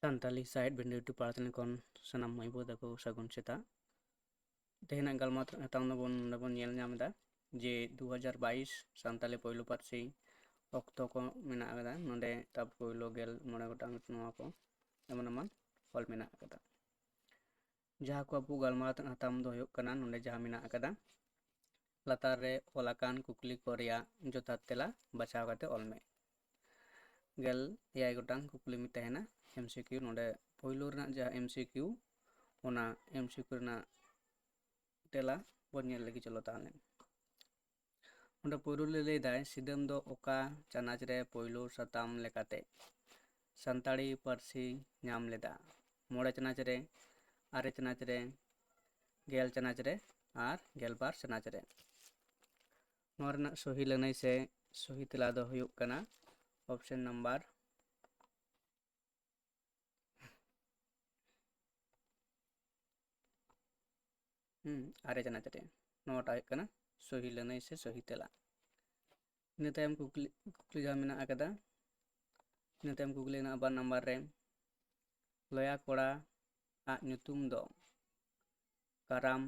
ᱥᱟᱱᱛᱟᱞᱤ ᱥᱟᱶᱦᱮᱫ ᱵᱤᱱᱰᱟᱹ ᱤᱭᱩᱴᱩᱵᱽ ᱯᱟᱲᱛᱟᱞᱤ ᱠᱷᱚᱱ ᱥᱟᱱᱟᱢ ᱢᱟᱹᱭ ᱵᱟᱹᱵᱩ ᱛᱟᱠᱚ ᱥᱟᱹᱜᱩᱱ ᱥᱮᱛᱟᱜ ᱛᱮᱦᱮᱧᱟᱜ ᱜᱟᱞᱢᱟᱨᱟᱣ ᱦᱟᱛᱟᱣ ᱫᱚᱵᱚᱱ ᱧᱮᱞ ᱧᱟᱢ ᱮᱫᱟ ᱡᱮ 2022 ᱥᱟᱱᱛᱟᱞᱤ ᱯᱳᱭᱞᱳ ᱯᱟᱹᱨᱥᱤ ᱚᱠᱛᱚ ko ᱢᱮᱱᱟᱜ ᱟᱠᱟᱫᱟ ᱱᱚᱰᱮ ᱛᱟᱵ ᱯᱳᱭᱞᱳ 16 ᱜᱚᱴᱟᱝ ᱱᱚᱣᱟ ko ᱮᱢᱟᱱ ᱚᱞ ᱢᱮᱱᱟᱜ ᱟᱠᱟᱫᱟ ᱡᱟᱦᱟᱸ ko ᱟᱵᱚ ᱜᱟᱞᱢᱟᱨᱟᱣ ᱦᱟᱛᱟᱣ ᱫᱚ ᱦᱩᱭᱩᱜ ᱠᱟᱱᱟ ᱱᱚᱰᱮ ᱡᱟᱦᱟᱸ ᱢᱮᱱᱟᱜ ᱟᱠᱟᱫᱟ ᱞᱟᱛᱟᱨ ᱨᱮ ᱚᱞ ᱟᱠᱟᱱ ᱠᱩᱠᱞᱤ ko ᱨᱮᱭᱟᱜ ᱡᱚᱛᱷᱟᱛ ᱛᱮᱞᱟ ᱵᱟᱪᱷᱟᱣ ᱠᱟᱛᱮ ᱚᱞ ᱢᱮ 16 ᱜᱚᱴᱟᱝ ᱠᱩᱠᱞᱤ mi ᱛᱟᱦᱮᱱᱟ MCQ ᱱᱚᱰᱮ ᱯᱳᱭᱞᱳ ᱨᱮᱱᱟᱜ ᱡᱟᱦᱟᱸ MCQ ᱚᱱᱟ MCQ ᱨᱮᱱᱟᱜ ᱛᱮᱞᱟ ᱵᱚᱱ ᱧᱮᱞ ᱞᱮᱜᱮ ᱪᱚᱞᱚ ᱛᱟᱦᱞᱮ ᱚᱸᱰᱮ ᱯᱳᱭᱞᱳ ᱨᱮ ᱞᱟᱹᱭ ᱫᱟᱭ ᱥᱤᱫᱟᱹᱢ ᱫᱚ ᱚᱠᱟ ᱪᱟᱱᱟᱪ ᱨᱮ ᱯᱳᱭᱞᱳ ᱥᱟᱛᱟᱢ ᱞᱮᱠᱟᱛᱮ ᱥᱟᱱᱛᱟᱲᱤ ᱯᱟᱹᱨᱥᱤ ᱧᱟᱢ ᱞᱮᱫᱟ 9 ᱪᱟᱱᱟᱪ ᱨᱮ 9 ᱪᱟᱱᱟᱪ ᱨᱮ 10 ᱪᱟᱱᱟᱪ ᱨᱮ ᱟᱨ 12 ᱪᱟᱱᱟᱪ ᱨᱮ ᱱᱚᱣᱟ ᱨᱮᱱᱟᱜ ᱥᱚᱦᱤ ᱞᱟᱹᱱᱟᱹᱭ ᱥᱮ ᱥᱚᱦᱤ ᱛᱮᱞᱟ ᱫᱚ ᱦᱩᱭᱩᱜ ᱠᱟᱱᱟ ᱚᱯᱥᱮᱱ ᱱᱟᱢᱵᱟᱨ 9 ᱪᱟᱱᱟᱪ ᱨᱮ ᱱᱚᱣᱟᱴᱟᱜ ᱦᱩᱭᱩᱜ ᱠᱟᱱᱟ ᱥᱚᱦᱤ ᱞᱟᱹᱱᱟᱹᱭ ᱥᱮ ᱥᱚᱦᱤ ᱛᱮᱞᱟ ᱤᱱᱟᱹ ᱛᱟᱭᱚᱢ ᱠᱩᱠᱞᱤ ᱡᱟᱦᱟᱸ ᱢᱮᱱᱟᱜ ᱟᱠᱟᱫᱟ ᱤᱱᱟᱹ ᱛᱟᱭᱚᱢ ᱠᱩᱠᱞᱤ ᱨᱮᱱᱟᱜ 2 ᱱᱟᱢᱵᱟᱨ ᱨᱮ ᱞᱚᱭᱟ ᱠᱚᱲᱟ ᱟᱜ ᱧᱩᱛᱩᱢ ᱫᱚ ᱠᱟᱨᱟᱢ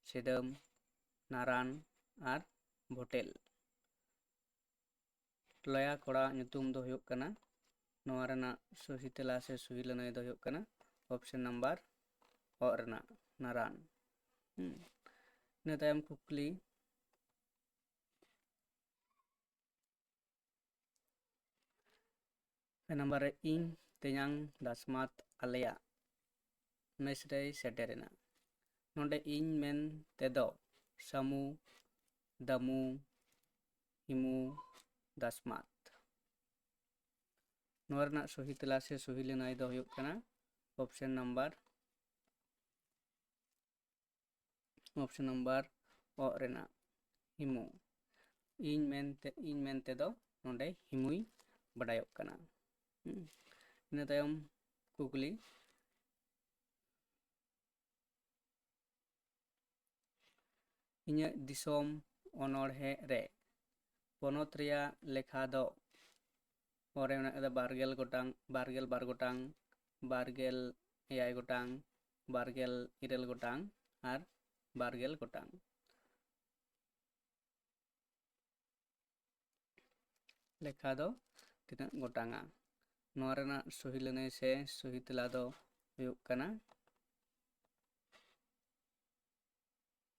ᱥᱤᱫᱟᱹᱢ ᱱᱟᱨᱟᱱ ᱟᱨ ᱵᱷᱚᱴᱮᱞ ᱞᱚᱭᱟ ᱠᱚᱲᱟ ᱟᱜ ᱧᱩᱛᱩᱢ ᱫᱚ ᱦᱩᱭᱩᱜ ᱠᱟᱱᱟ ᱱᱚᱣᱟ ᱨᱮᱱᱟᱜ ᱥᱚᱦᱤ ᱛᱮᱞᱟ ᱥᱮ ᱥᱚᱦᱤ ᱞᱟᱹᱱᱟᱹᱭ ᱫᱚ ᱦᱩᱭᱩᱜ ᱠᱟᱱᱟ ᱚᱯᱥᱮᱱ ᱱᱟᱢᱵᱟᱨ ᱚ ᱨᱮᱱᱟᱜ ᱱᱟᱨᱟᱱ ᱤᱱᱟᱹ ᱛᱟᱭᱚᱢ ᱠᱩᱠᱞᱤ नंबर रे इन तेयां दासमात आलेया मेस रे सेटेरेना नोंडे इन मेन तेदो सामू दामू हिमू दासमात नोवा रना सही तेला से सही लैनाय दो हुयुग काना ऑप्शन नंबर ओ रेना हिमू इन मेनते दो नोंडे हिमुई बडायोग काना ᱤᱱᱟᱹ ᱛᱟᱭᱚᱢ ᱠᱩᱠᱞᱤ ᱤᱧᱟᱹᱜ ᱫᱤᱥᱚᱢ ᱚᱱᱚᱬᱦᱮ ᱨᱮ ᱯᱚᱱᱚᱛ ᱨᱮᱭᱟᱜ ᱞᱮᱠᱷᱟ ᱫᱚ ᱯᱚᱨᱮ ᱢᱮᱱᱟᱜ ᱠᱟᱫᱟ 22 ᱜᱚᱴᱟᱝ 22 ᱜᱚᱴᱟᱝ 26 ᱜᱚᱴᱟᱝ 27 ᱜᱚᱴᱟᱝ ᱟᱨ 20 ᱜᱚᱴᱟᱝ ᱞᱮᱠᱷᱟ ᱫᱚ ᱛᱤᱱᱟᱹᱜ ᱜᱚᱴᱟᱝᱟ ᱱᱚᱣᱟ ᱨᱮᱱᱟᱜ ᱥᱚᱦᱤ ᱞᱟᱹᱱᱟᱹᱭ ᱥᱮ ᱥᱚᱦᱤ ᱛᱮᱞᱟ ᱫᱚ ᱦᱩᱭᱩᱜ ᱠᱟᱱᱟ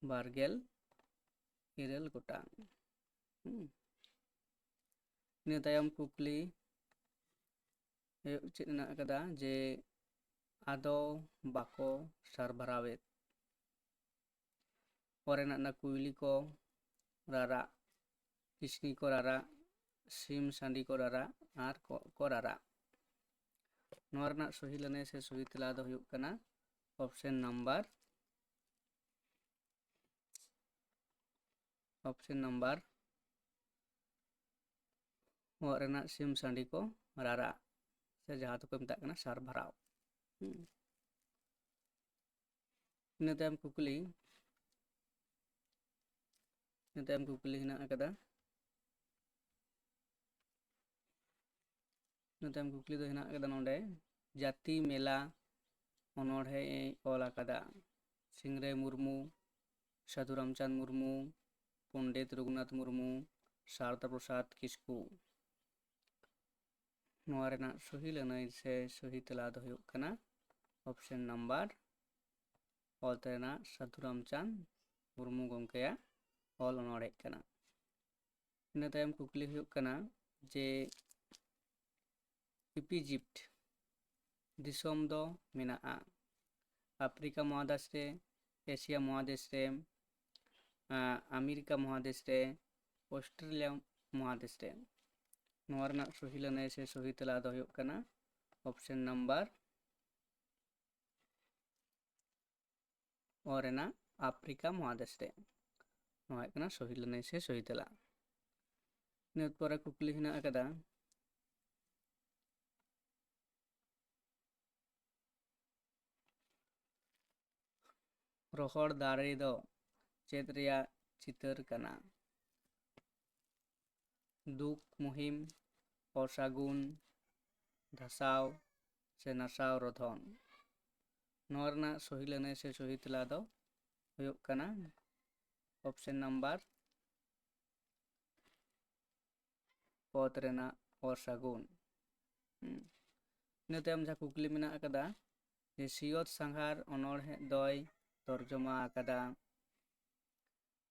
27 ᱜᱚᱴᱟᱝ ᱤᱱᱟᱹ ᱛᱟᱭᱚᱢ ᱠᱩᱠᱞᱤ ᱪᱮᱫ ᱢᱮᱱᱟᱜ ᱟᱠᱟᱫᱟ ᱡᱮ ᱟᱫᱚ ᱵᱟᱠᱚ ᱥᱟᱨᱵᱷᱟᱨᱟᱣᱮᱫ ᱯᱚᱨᱮᱱᱟᱜ ᱱᱟ ᱠᱩᱭᱞᱤ ᱠᱚ ᱨᱟᱨᱟᱜ ᱠᱤᱥᱱᱤ ᱠᱚ ᱨᱟᱨᱟᱜ ᱥᱤᱢ ᱥᱟᱺᱰᱤ ᱠᱚ ᱨᱟᱨᱟᱜ ᱟᱨ ᱠᱚ ᱨᱟᱨᱟᱜ ᱱᱚᱣᱟ ᱨᱮᱱᱟᱜ ᱥᱚᱦᱤ ᱞᱟᱹᱱᱟᱹᱭ ᱥᱮ ᱥᱚᱦᱤ ᱛᱮᱞᱟ ᱫᱚ ᱦᱩᱭᱩᱜ ᱠᱟᱱᱟ ऑप्शन नंबर ᱚ ᱨᱮᱱᱟᱜ ᱥᱤᱢ ᱥᱟᱺᱰᱤ ᱠᱚ ᱨᱟᱨᱟᱜ ᱥᱮ ᱡᱟᱦᱟᱸ ᱫᱚᱠᱚ ᱢᱮᱛᱟᱜ ᱠᱟᱱᱟ ᱥᱟᱨᱵᱷᱟᱨᱟᱣ ᱤᱱᱟᱹ ᱛᱟᱭᱚᱢ ᱠᱩᱠᱞᱤ ᱦᱮᱱᱟᱜ ᱟᱠᱟᱫᱟ ᱤᱱᱟᱹ ᱛᱟᱭᱚᱢ ᱠᱩᱠᱞᱤ ᱫᱚ ᱦᱮᱱᱟᱜ ᱟᱠᱟᱫᱟ ᱱᱚᱰᱮ ᱡᱟᱹᱛᱤ ᱢᱮᱞᱟ ᱚᱱᱚᱬᱦᱮ ᱚᱞ ᱟᱠᱟᱫᱟ ᱥᱤᱝᱨᱟᱹᱭ ᱢᱩᱨᱢᱩ ᱥᱟᱹᱫᱷᱩ ᱨᱟᱢᱪᱟᱸᱫᱽ ᱢᱩᱨᱢᱩ पंडित रघुनाथ मुर्मू शारदा प्रसाद किस्कू नोवा रेना सही लैनाय से सही तेला दो हुयुग काना ऑप्शन नंबर ऑल तेना साधु रामचंद मुर्मू गंकेया ऑल अनोड़े काना इना तायम कुकली हुयुग काना जे इपिजिप्ट दिसोम दो मेनाआ अफ्रीका महादेश रे एशिया महादेश रे अमेरिका महादेश रे ऑस्ट्रेलिया महादेश रे नोवा रेना सही लैनाय से सही तेला दो हुयुग काना ऑप्शन नंबर और रेना अफ्रीका महादेश रे नोवा हुयुग काना सही लैनाय से सही तेला ᱤᱱᱟᱹ ᱯᱚᱨᱮ ᱠᱩᱠᱞᱤ ᱦᱮᱱᱟᱜ ᱟᱠᱟᱫᱟ ᱨᱚᱦᱚᱲ ᱫᱟᱨᱮ ᱫᱚ ᱪᱮᱫ ᱨᱮᱭᱟᱜ ᱪᱤᱛᱟᱹᱨ ᱠᱟᱱᱟ दुख मुहिम असागुन धसाव ᱥᱮ ᱱᱟᱥᱟᱣ ᱨᱳᱫᱷᱚᱱ। ᱱᱚᱣᱟ ᱨᱮᱱᱟᱜ ᱥᱚᱦᱤ ᱞᱟᱹᱱᱟᱹᱭ ᱥᱮ ᱥᱚᱦᱤ ᱛᱮᱞᱟ ᱫᱚ ᱦᱩᱭᱩᱜ ᱠᱟᱱᱟ ᱚᱯᱥᱮᱱ ᱱᱟᱢᱵᱟᱨ ᱯᱚᱫ ᱨᱮᱱᱟᱜ ᱚᱥᱟᱹᱜᱩᱱ। ᱤᱱᱟᱹ ᱛᱟᱭᱚᱢ ᱡᱟᱦᱟᱸ ᱠᱩᱠᱞᱤ ᱢᱮᱱᱟᱜ ᱟᱠᱟᱫᱟ ᱡᱮ ᱥᱤᱭᱚᱛ ᱥᱟᱸᱜᱷᱟᱨ ᱚᱱᱚᱬᱦᱮᱸ ᱫᱚᱭ ᱛᱚᱨᱡᱚᱢᱟ ᱟᱠᱟᱫᱟ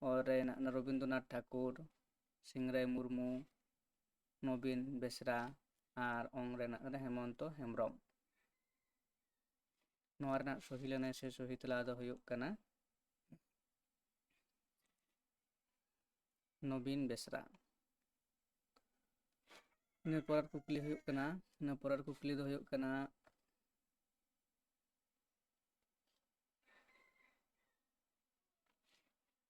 ᱚᱞ ᱨᱮ ᱦᱮᱱᱟᱜ ᱨᱚᱵᱤᱱᱫᱨᱚᱱᱟᱛᱷ ᱴᱷᱟᱠᱩᱨ, ᱥᱤᱝᱨᱟᱹᱭ ᱢᱩᱨᱢᱩ, ᱱᱚᱵᱤᱱ ᱵᱮᱥᱨᱟ ᱟᱨ ᱚᱝ ᱨᱮ ᱦᱮᱱᱟᱜ ᱟᱠᱟᱫᱟ ᱦᱮᱢᱚᱱᱛᱚ ᱦᱮᱢᱵᱨᱚᱢ। ᱱᱚᱣᱟ ᱨᱮᱱᱟᱜ ᱥᱚᱦᱤ ᱞᱟᱹᱱᱟᱹᱭ ᱥᱮ ᱥᱚᱦᱤ ᱛᱮᱞᱟ ᱫᱚ ᱦᱩᱭᱩᱜ ᱠᱟᱱᱟ ᱱᱚᱵᱤᱱ ᱵᱮᱥᱨᱟ। ᱤᱱᱟᱹ ᱯᱚᱨᱮᱨ ᱠᱩᱠᱞᱤ ᱫᱚ ᱦᱩᱭᱩᱜ ᱠᱟᱱᱟ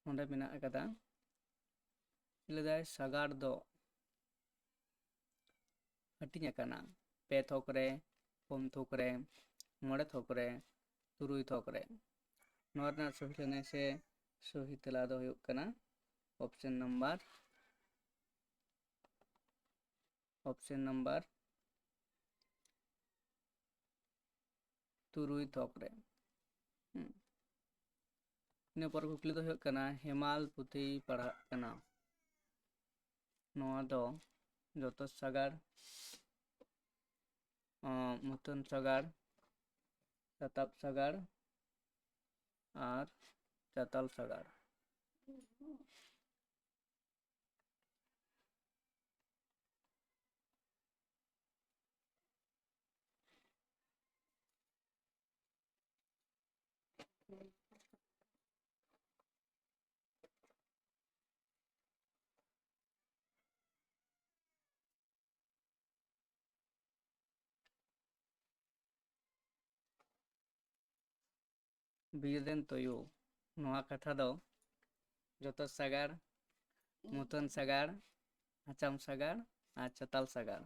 ᱚᱸᱰᱮ ᱢᱮᱱᱟᱜ ᱟᱠᱟᱫᱟ ᱞᱟᱹᱭᱫᱟᱭ ᱥᱟᱜᱟᱲ ᱫᱚ ᱦᱟᱹᱴᱤᱧ ᱟᱠᱟᱱᱟ 5 ᱛᱷᱚᱠ ᱨᱮ, 4 ᱛᱷᱚᱠ ᱨᱮ, 5 ᱛᱷᱚᱠ ᱨᱮ, 6 ᱛᱷᱚᱠ ᱨᱮ। ᱱᱚᱣᱟ ᱨᱮᱱᱟᱜ ᱥᱚᱦᱤ ᱞᱟᱹᱱᱟᱹᱭ ᱥᱮ ᱥᱚᱦᱤ ᱛᱮᱞᱟ ᱫᱚ ᱦᱩᱭᱩᱜ ᱠᱟᱱᱟ ᱚᱯᱥᱮᱱ ᱱᱟᱢᱵᱟᱨ 6 ᱛᱷᱚᱠ ᱨᱮ। ᱤᱱᱟᱹ ᱯᱚᱨ ᱠᱩᱠᱞᱤ ᱫᱚ ᱦᱩᱭᱩᱜ ᱠᱟᱱᱟ ᱦᱮᱢᱟᱞ ᱯᱩᱛᱷᱤ ᱯᱟᱲᱦᱟᱜ ᱠᱟᱱᱟ। ᱱᱚᱣᱟ ᱫᱚ ᱡᱚᱛᱚ ᱥᱟᱜᱟᱲ, ᱢᱩᱛᱟᱹᱱ ᱥᱟᱜᱟᱲ, ᱨᱟᱛᱟᱵ ᱥᱟᱜᱟᱲ ᱟᱨ ᱪᱟᱛᱟᱞ ᱥᱟᱜᱟᱲ। ᱵᱤᱨ ᱨᱮᱱ ᱛᱩᱭᱩ ᱱᱚᱣᱟ ᱠᱟᱛᱷᱟ ᱫᱚ ᱡᱚᱛᱚ ᱥᱟᱜᱟᱲ, ᱢᱩᱛᱟᱹᱱ ᱥᱟᱜᱟᱲ, ᱟᱪᱟᱢ ᱥᱟᱜᱟᱲ ᱟᱨ ᱪᱟᱛᱟᱞ ᱥᱟᱜᱟᱲ।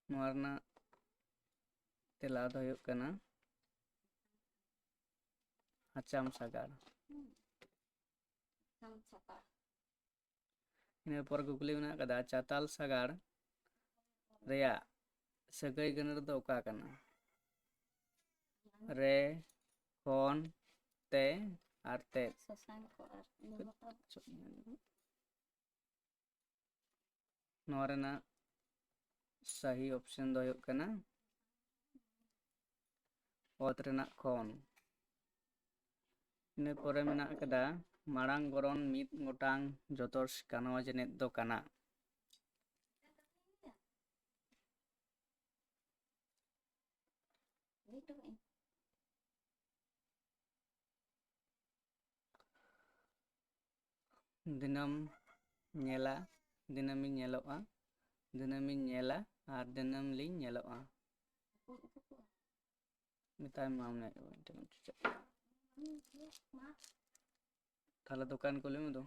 ᱱᱚᱣᱟ ᱨᱮᱱᱟᱜ ᱛᱮᱞᱟ ᱫᱚ ᱦᱩᱭᱩᱜ ᱠᱟᱱᱟ ᱟᱪᱟᱢ ᱥᱟᱜᱟᱲ। ᱤᱱᱟᱹ ᱯᱚᱨ ᱠᱩᱠᱞᱤ ᱢᱮᱱᱟᱜ ᱟᱠᱟᱫᱟ ᱪᱟᱛᱟᱞ ᱥᱟᱜᱟᱲ ᱨᱮᱭᱟᱜ ᱥᱟᱹᱜᱟᱹᱭ ᱜᱟᱹᱱᱟᱹᱨ ᱫᱚ ᱚᱠᱟ ᱠᱟᱱᱟ? ᱨᱮ, ᱠᱷᱚᱱ, ᱛᱮ ᱟᱨ ᱛᱮᱫ। ᱱᱚᱣᱟ ᱨᱮᱱᱟᱜ ᱥᱟᱦᱤ ᱚᱯᱥᱮᱱ ᱫᱚ ᱦᱩᱭᱩᱜ ᱠᱟᱱᱟ ᱚᱛ ᱨᱮᱱᱟᱜ ᱠᱷᱚᱱ। ᱤᱱᱟᱹ ᱯᱚᱨᱮ ᱢᱮᱱᱟᱜ ᱟᱠᱟᱫᱟ ᱢᱟᱲᱟᱝ ᱵᱚᱨᱚᱱ ᱢᱤᱫ ᱜᱚᱴᱟᱝ ᱡᱚᱛᱚᱨ ᱠᱟᱱᱣᱟ ᱡᱮᱱᱮᱫ ᱫᱚ ᱠᱟᱱᱟ। ᱫᱤᱱᱟᱹᱢ ᱧᱮᱞᱟ, ᱫᱤᱱᱟᱹᱢᱤᱧ ᱧᱮᱞᱚᱜᱼᱟ, ᱫᱤᱱᱟᱹᱢᱤᱧ ᱧᱮᱞᱟ ᱟᱨ ᱫᱤᱱᱟᱹᱢ ᱞᱤᱧ ᱧᱮᱞᱚᱜᱼᱟ। ᱢᱮᱛᱟᱭ ᱢᱮ ᱛᱟᱦᱚᱞᱮ ᱫᱚᱠᱟᱱ ᱠᱩᱞᱤ ᱢᱮ ᱫᱚ।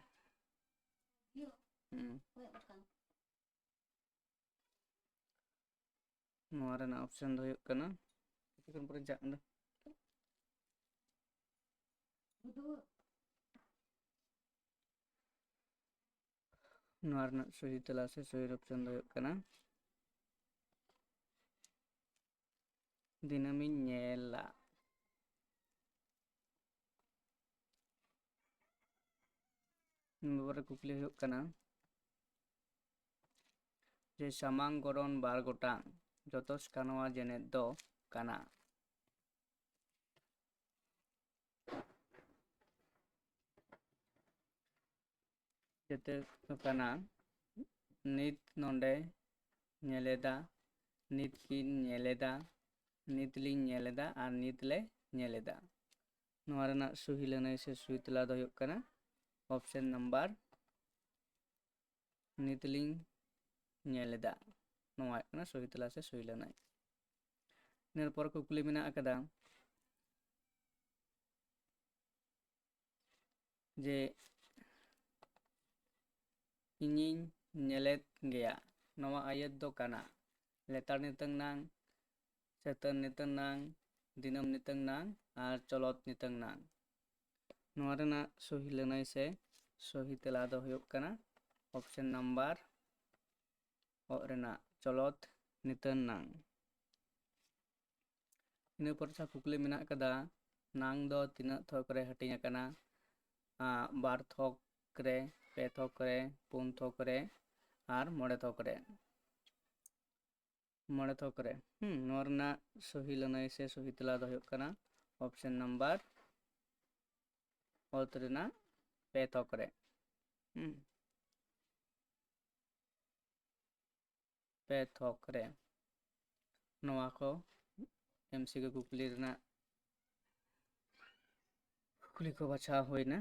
ᱱᱚᱣᱟ ᱨᱮᱱᱟᱜ ᱚᱯᱥᱮᱱ ᱫᱚ ᱦᱩᱭᱩᱜ ᱠᱟᱱᱟ ᱠᱤᱪᱷᱩ ᱯᱚᱨᱮ ᱪᱟᱜ ᱠᱟᱱᱟ ᱱᱚᱣᱟ ᱨᱮᱱᱟᱜ ᱥᱚᱦᱤ ᱛᱮᱞᱟ ᱥᱮ ᱥᱚᱦᱤ ᱚᱯᱥᱮᱱ ᱫᱚ ᱦᱩᱭᱩᱜ ᱠᱟᱱᱟ ᱫᱤᱱᱟᱹᱢᱤᱧ ᱧᱮᱞᱟ। ᱱᱚᱣᱟ ᱨᱮ ᱠᱩᱠᱞᱤ ᱦᱩᱭᱩᱜ ᱠᱟᱱᱟ ᱡᱮ ᱥᱟᱢᱟᱝ ᱜᱚᱲᱦᱚᱱ 2 ᱜᱚᱴᱟᱝ ᱡᱚᱛᱚᱥ ᱠᱟᱱᱣᱟ ᱡᱮᱱᱮᱫ ᱫᱚ ᱠᱟᱱᱟ। ᱡᱮᱛᱮ ᱫᱚ ᱠᱟᱱᱟ ᱱᱤᱛ ᱱᱚᱰᱮ ᱧᱮᱞᱮᱫᱟ, ᱱᱤᱛ ᱠᱤᱱ ᱧᱮᱞᱮᱫᱟ, ᱱᱤᱛ ᱞᱤᱧ ᱧᱮᱞᱮᱫᱟ ᱟᱨ ᱱᱤᱛ ᱞᱮ ᱧᱮᱞᱮᱫᱟ। ᱱᱚᱣᱟ ᱨᱮᱱᱟᱜ ᱥᱚᱦᱤ ᱞᱟᱹᱱᱟᱹᱭ ᱥᱮ ᱥᱚᱦᱤ ᱛᱮᱞᱟ ᱫᱚ ᱦᱩᱭᱩᱜ ᱠᱟᱱᱟ ᱚᱯᱥᱮᱱ ᱱᱟᱢᱵᱟᱨ ᱱᱤᱛ ᱞᱤᱧ ᱧᱮᱞᱮᱫᱟ। ᱱᱚᱣᱟ ᱦᱩᱭᱩᱜ ᱠᱟᱱᱟ ᱥᱚᱦᱤ ᱛᱮᱞᱟ ᱥᱮ ᱥᱚᱦᱤ ᱞᱟᱹᱱᱟᱹᱭ। ᱤᱱᱟᱹ ᱯᱚᱨ ᱠᱩᱠᱞᱤ ᱢᱮᱱᱟᱜ ᱟᱠᱟᱫᱟ ᱡᱮ ᱤᱧᱤᱧ ᱧᱮᱞᱮᱫ ᱜᱮᱭᱟ ᱱᱚᱣᱟ ᱟᱹᱭᱟᱹᱛ ᱫᱚ ᱠᱟᱱᱟ ᱞᱮᱛᱟᱲ ᱱᱤᱛᱟᱹᱝ ᱱᱟᱝ, ᱪᱮᱛᱟᱱ ᱱᱤᱛᱟᱹᱝ ᱱᱟᱝ, ᱫᱤᱱᱟᱹᱢ ᱱᱤᱛᱟᱹᱝ ᱱᱟᱝ ᱟᱨ ᱪᱚᱞᱚᱛ ᱱᱤᱛᱟᱹᱝ ᱱᱟᱝ। ᱱᱚᱣᱟ ᱨᱮᱱᱟᱜ ᱥᱚᱦᱤ ᱞᱟᱹᱱᱟᱹᱭ ᱥᱮ ᱥᱚᱦᱤ ᱛᱮᱞᱟ ᱫᱚ ᱦᱩᱭᱩᱜ ᱠᱟᱱᱟ ᱚᱯᱥᱮᱱ ᱱᱟᱢᱵᱟᱨ ᱚᱜ ᱨᱮᱱᱟᱜ ᱪᱚᱞᱚᱛ ᱱᱤᱛᱟᱹᱱ ᱱᱟᱝ ᱤᱱᱟᱹ ᱯᱚᱨ ᱡᱟᱦᱟᱸ ᱠᱩᱠᱞᱤ ᱢᱮᱱᱟᱜ ᱟᱠᱟᱫᱟ ᱱᱟᱝ ᱫᱚ ᱛᱤᱱᱟᱹᱜ ᱛᱷᱚᱠ ᱨᱮ ᱦᱟᱹᱴᱤᱧ ᱟᱠᱟᱱᱟ 2 ᱛᱷᱚᱠ ᱨᱮ 2 ᱛᱷᱚᱠ ᱨᱮ 3 ᱛᱷᱚᱠ ᱨᱮ ᱟᱨ 5 ᱛᱷᱚᱠ ᱨᱮ 5 ᱛᱷᱚᱠ ᱨᱮ ᱱᱚᱣᱟ ᱨᱮᱱᱟᱜ ᱥᱚᱦᱤ ᱞᱟᱹᱱᱟᱹᱭ ᱥᱮ ᱥᱚᱦᱤ ᱛᱮᱞᱟ ᱫᱚ ᱦᱩᱭᱩᱜ ᱠᱟᱱᱟ ᱚᱯᱥᱮᱱ ᱱᱟᱢᱵᱟᱨ ᱚᱛ ᱨᱮᱱᱟᱜ 2 ᱛᱷᱚᱠ ᱨᱮ 2 ᱛᱷᱚᱠ ᱨᱮ ᱱᱚᱣᱟ ᱠᱚ MCQ ᱠᱩᱠᱞᱤ ᱨᱮᱱᱟᱜ ᱠᱩᱠᱞᱤ ᱠᱚ ᱵᱟᱪᱷᱟᱣ ᱦᱩᱭᱱᱟ